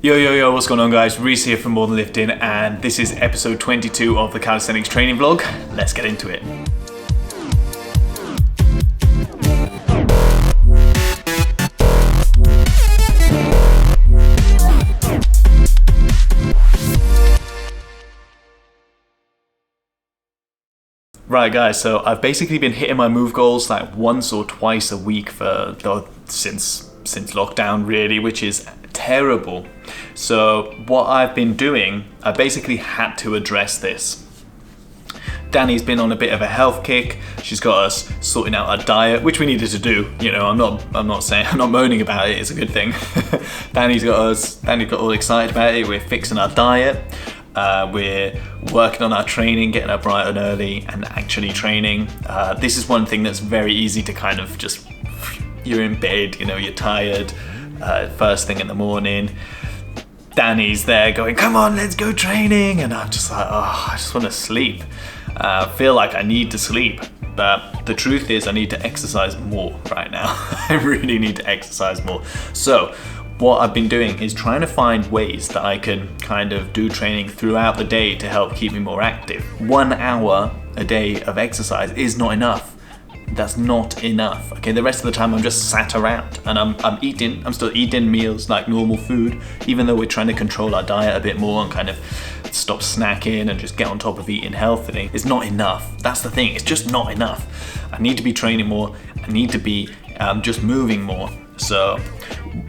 Yo, what's going on guys? Reese here from More Than Lifting, and this is episode 22 of the Calisthenics Training Vlog. Let's get into it. Right guys, so I've basically been hitting my move goals like once or twice a week since lockdown really, which is terrible. So what I've been doing, I basically had to address this. Danny's been on a bit of a health kick. She's got us sorting out our diet, which we needed to do. You know, I'm not moaning about it. It's a good thing. Danny's got all excited about it. We're fixing our diet. We're working on our training, getting up bright and early and actually training. This is one thing that's very easy to kind of just, you're in bed, you know, you're tired, first thing in the morning. Danny's there going, come on, let's go training. And I'm just like, oh, I just want to sleep. I feel like I need to sleep. But the truth is I need to exercise more right now. I really need to exercise more. So what I've been doing is trying to find ways that I can kind of do training throughout the day to help keep me more active. 1 hour a day of exercise is not enough. That's not enough. Okay, the rest of the time I'm just sat around and I'm still eating meals like normal food, even though we're trying to control our diet a bit more and kind of stop snacking and just get on top of eating healthily. It's not enough. That's the thing, it's just not enough. I need to be training more. I need to be just moving more. So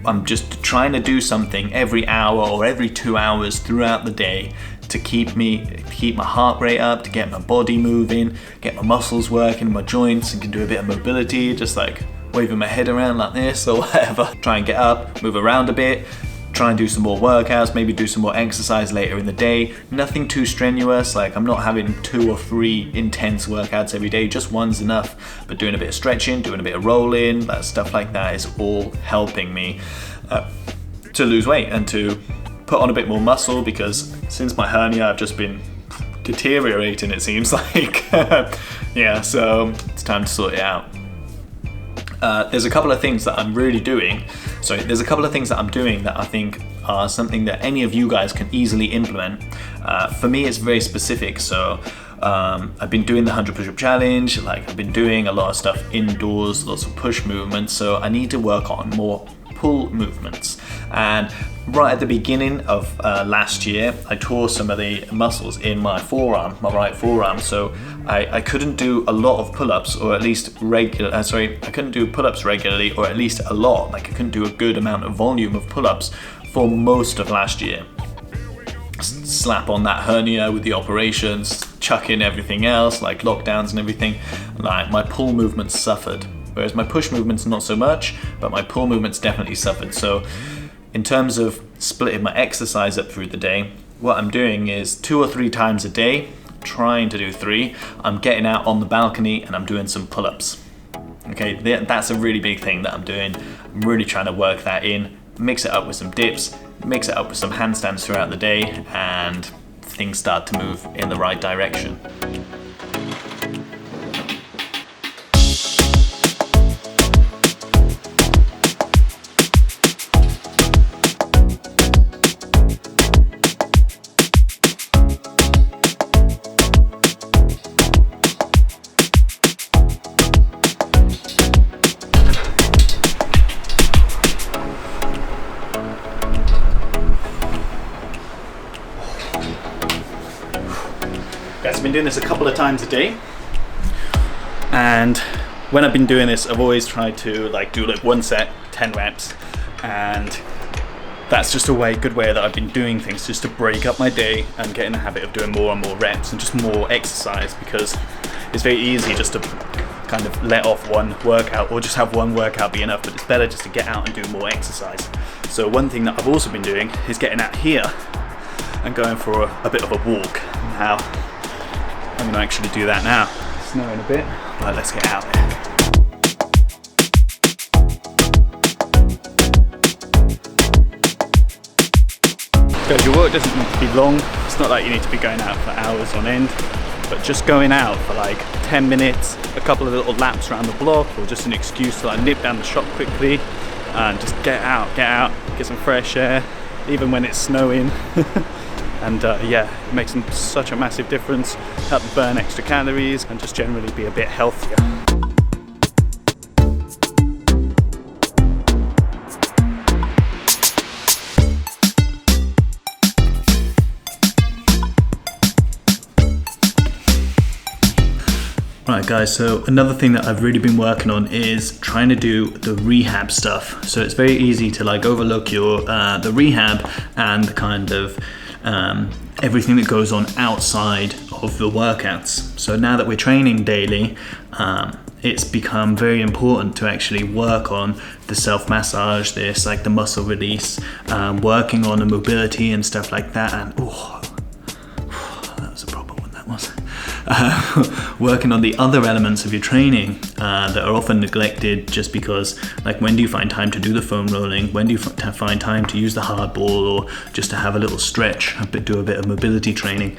I'm just trying to do something every hour or every 2 hours throughout the day to keep my heart rate up, to get my body moving, get my muscles working, my joints, and can do a bit of mobility, just like waving my head around like this or whatever. Try and get up, move around a bit, try and do some more workouts, maybe do some more exercise later in the day. Nothing too strenuous, like I'm not having 2 or 3 intense workouts every day, just one's enough. But doing a bit of stretching, doing a bit of rolling, that stuff like that is all helping me to lose weight and to put on a bit more muscle, because since my hernia I've just been deteriorating, it seems like. Yeah, so it's time to sort it out. There's a couple of things that I'm doing that I think are something that any of you guys can easily implement. For me, it's very specific. So I've been doing the 100 push-up challenge. Like I've been doing a lot of stuff indoors, lots of push movements. So I need to work on more pull movements. And right at the beginning of last year, I tore some of the muscles in my forearm, my right forearm. So I couldn't do a lot of pull-ups, or at least I couldn't do pull-ups regularly, or at least a lot. Like I couldn't do a good amount of volume of pull-ups for most of last year. Slap on that hernia with the operations, chuck in everything else, like lockdowns and everything. Like my pull movements suffered. Whereas my push movements not so much, but my pull movements definitely suffered. So in terms of splitting my exercise up through the day, what I'm doing is 2 or 3 times a day, trying to do 3, I'm getting out on the balcony and I'm doing some pull-ups. Okay, that's a really big thing that I'm doing. I'm really trying to work that in, mix it up with some dips, mix it up with some handstands throughout the day, and things start to move in the right direction. Guys, I've been doing this a couple of times a day, and when I've been doing this, I've always tried to do one set, 10 reps, and that's just a good way that I've been doing things, just to break up my day and get in the habit of doing more and more reps and just more exercise, because it's very easy just to kind of let off one workout or just have one workout be enough, but it's better just to get out and do more exercise. So one thing that I've also been doing is getting out here and going for a bit of a walk. Now, I'm going to actually do that now. It's snowing a bit, but let's get out there. Guys, your work doesn't need to be long. It's not like you need to be going out for hours on end, but just going out for like 10 minutes, a couple of little laps around the block, or just an excuse to nip down the shop quickly and just get out, get some fresh air, even when it's snowing. And yeah, it makes such a massive difference. Help you burn extra calories and just generally be a bit healthier. Right guys, so another thing that I've really been working on is trying to do the rehab stuff. So it's very easy to like overlook your the rehab and the kind of everything that goes on outside of the workouts. So now that we're training daily, it's become very important to actually work on the self-massage, this like the muscle release, working on the mobility and stuff like that. And that was a proper one, that was. Working on the other elements of your training that are often neglected just because, like, when do you find time to do the foam rolling? When do you find time to use the hard ball, or just to have a little stretch, do a bit of mobility training?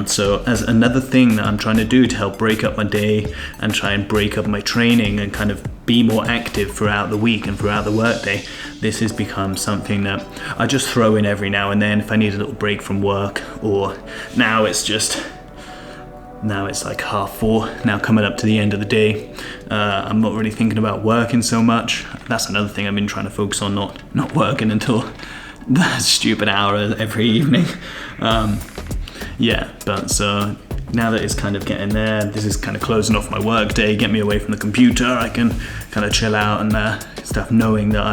So as another thing that I'm trying to do to help break up my day and try and break up my training and kind of be more active throughout the week and throughout the workday, this has become something that I just throw in every now and then if I need a little break from work. Or now it's like 4:30, now coming up to the end of the day. I'm not really thinking about working so much. That's another thing I've been trying to focus on, not working until that stupid hour every evening. Yeah, but so now that it's kind of getting there, this is kind of closing off my work day, get me away from the computer, I can kind of chill out and stuff, knowing that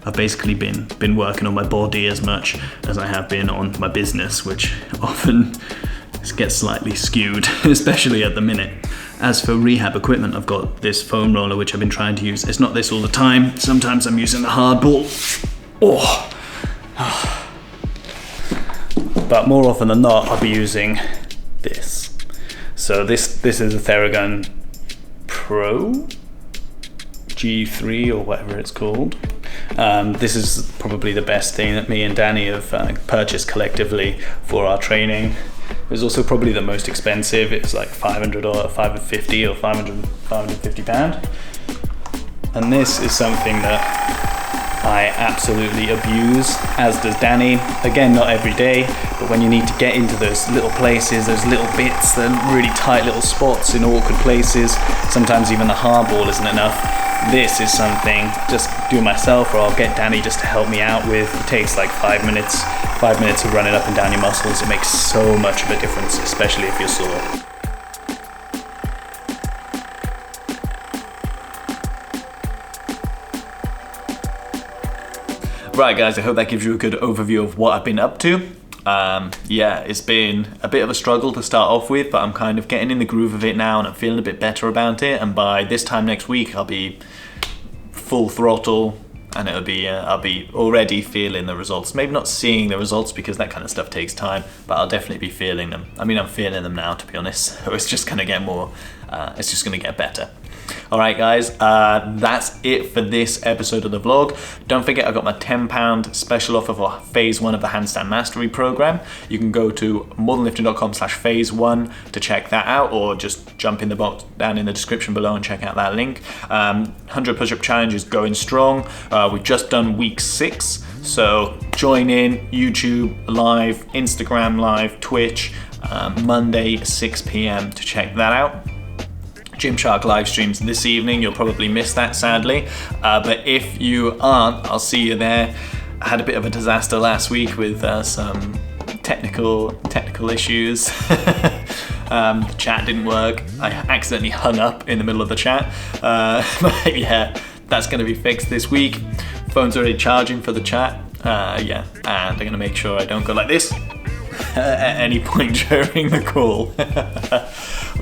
I've basically been working on my body as much as I have been on my business, which often gets slightly skewed, especially at the minute. As for rehab equipment, I've got this foam roller which I've been trying to use. It's not this all the time. Sometimes I'm using the hard ball. But more often than not, I'll be using this. So this is a Theragun Pro G3 or whatever it's called. This is probably the best thing that me and Danny have purchased collectively for our training. It was also probably the most expensive. It's like 500 or 550 or 550 pound. And this is something that I absolutely abuse, as does Danny. Again, not every day, but when you need to get into those little places, those little bits, the really tight little spots in awkward places, sometimes even the hard ball isn't enough. This is something just do myself, or I'll get Danny just to help me out with. It takes like 5 minutes of running up and down your muscles. It makes so much of a difference, especially if you're sore. Right guys, I hope that gives you a good overview of what I've been up to. Yeah, it's been a bit of a struggle to start off with, but I'm kind of getting in the groove of it now and I'm feeling a bit better about it. And by this time next week, I'll be full throttle and I'll be already feeling the results. Maybe not seeing the results because that kind of stuff takes time, but I'll definitely be feeling them. I mean, I'm feeling them now, to be honest. So it's just gonna get more, it's just gonna get better. All right, guys, that's it for this episode of the vlog. Don't forget, I got my £10 special offer for phase 1 of the Handstand Mastery program. You can go to morethanlifting.com/phase1 to check that out, or just jump in the box down in the description below and check out that link. 100 push-up challenge is going strong. We've just done week 6, so join in YouTube live, Instagram live, Twitch, Monday 6 p.m. to check that out. Gymshark live streams this evening. You'll probably miss that, sadly, but if you aren't, I'll see you there. I had a bit of a disaster last week with some technical issues. The chat didn't work. I accidentally hung up in the middle of the chat, but yeah, that's going to be fixed this week. Phone's already charging for the chat. Yeah, and I'm going to make sure I don't go like this at any point during the call.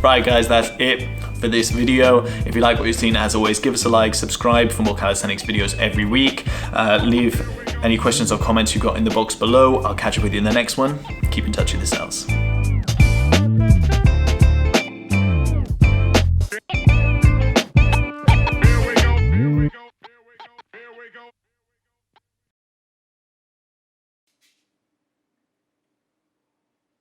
Right guys, that's it for this video. If you like what you've seen, as always, give us a like, subscribe for more calisthenics videos every week. Leave any questions or comments you've got in the box below. I'll catch up with you in the next one. Keep in touch with yourselves.